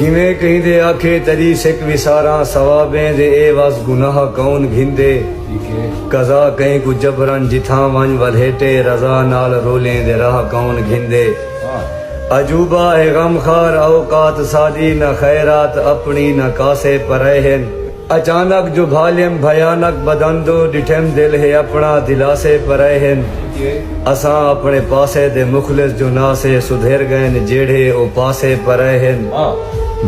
किवें कहिंदे आखे तरी सिक विसारा सवाबें दे ए वस गुनाह कौन घिंदे कज़ा कहीं को जबरन जिथा वन वधेटे रजा नाल रोलें दे राह कौन घिंदे अजूबा है गमखार औकात सादी न खैरात अपनी न कासे परहन अचानक जो भालियम भयानक बदंदो डिठम दिल है अपना दिलासे परहन असा अपने पासे दे मुखलिस जो नासे सुधेर गए जेड़े ओ पासे परहन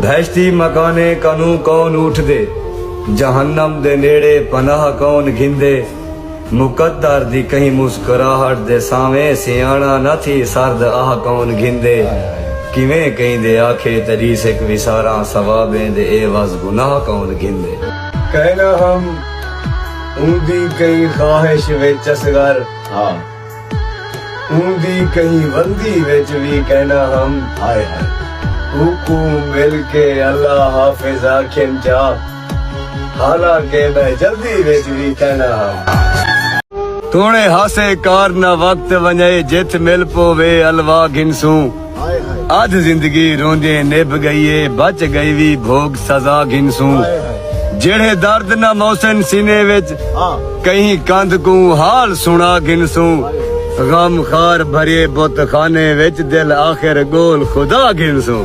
भैश्ती मकाने कनू कौन उठ दे जहन्नम दे नेड़े पनाह कौन घिंदे मुकद्दर दी कहीं मुस्कुराहट दे सावे सियाणा न थी सर्द आह कौन घिंदे किवें कहीं दे आखे तरी सिक विसारा सवाबें दे ए वस गुनाह कौन घिंदे कहना हम ऊंदी कहीं ख्वाहिश विच असगर ऊंदी कहीं वंदी विच भी कहना हम हाय हाय हुकुम मिल के अल्लाह हाफिज आखिम जा हालांकि मैं जल्दी विच भी कहना हम तोड़े हासे कार न वक्त वने जित मिल पोवे अलवा घिनसू अध जिंदगी रोंदे निभ गईए बच गई भी भोग सजा घिनसू जेड़े दर्द न मौसन सीने विच कहीं कंध को हाल सुना घिनसू गम खार भरे बुत खाने विच दिल आखिर गोल खुदा घिनसू।